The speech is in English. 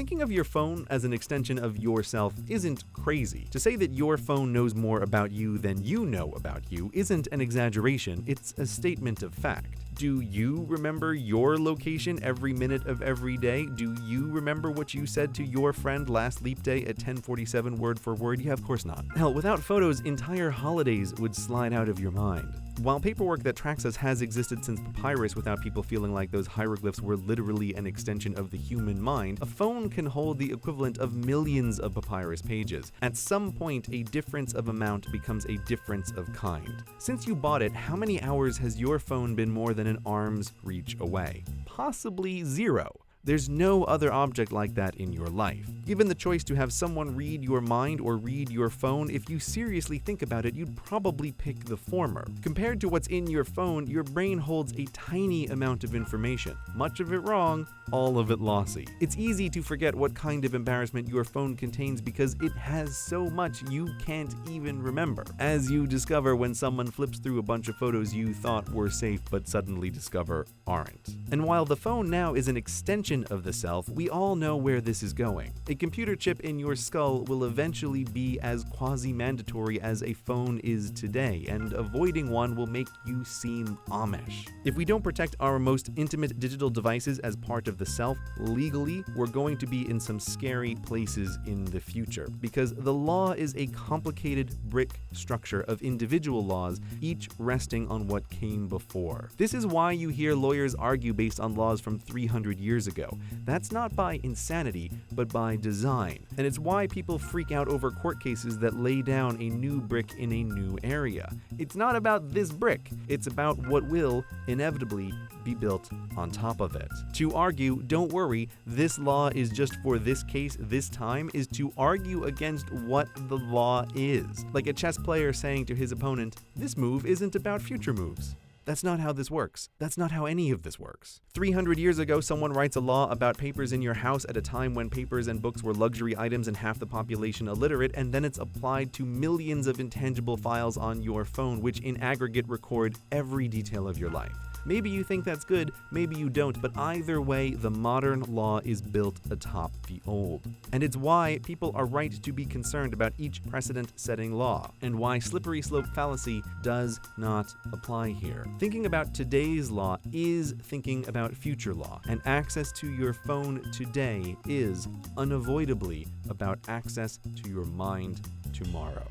thinking of your phone as an extension of yourself isn't crazy. To say that your phone knows more about you than you know about you isn't an exaggeration, it's a statement of fact. Do you remember your location every minute of every day? Do you remember what you said to your friend last leap day at 10:47 word for word? Yeah, of course not. Hell, without photos, entire holidays would slide out of your mind. While paperwork that tracks us has existed since papyrus without people feeling like those hieroglyphs were literally an extension of the human mind, a phone can hold the equivalent of millions of papyrus pages. At some point, a difference of amount becomes a difference of kind. Since you bought it, how many hours has your phone been more than an arm's reach away? Possibly 0. There's no other object like that in your life. Given the choice to have someone read your mind or read your phone, if you seriously think about it, you'd probably pick the former. Compared to what's in your phone, your brain holds a tiny amount of information. Much of it wrong, all of it lossy. It's easy to forget what kind of embarrassment your phone contains because it has so much you can't even remember. As you discover when someone flips through a bunch of photos you thought were safe but suddenly discover aren't. And while the phone now is an extension of the self, we all know where this is going. A computer chip in your skull will eventually be as quasi-mandatory as a phone is today, and avoiding one will make you seem Amish. If we don't protect our most intimate digital devices as part of the self, legally, we're going to be in some scary places in the future, because the law is a complicated brick structure of individual laws, each resting on what came before. This is why you hear lawyers argue based on laws from 300 years ago. That's not by insanity, but by design. And it's why people freak out over court cases that lay down a new brick in a new area. It's not about this brick, it's about what will, inevitably, be built on top of it. To argue, don't worry, this law is just for this case this time, is to argue against what the law is. Like a chess player saying to his opponent, this move isn't about future moves. That's not how this works. That's not how any of this works. 300 years ago, someone writes a law about papers in your house at a time when papers and books were luxury items and half the population illiterate, and then it's applied to millions of intangible files on your phone, which in aggregate record every detail of your life. Maybe you think that's good, maybe you don't, but either way, the modern law is built atop the old. And it's why people are right to be concerned about each precedent-setting law, and why slippery slope fallacy does not apply here. Thinking about today's law is thinking about future law, and access to your phone today is unavoidably about access to your mind tomorrow.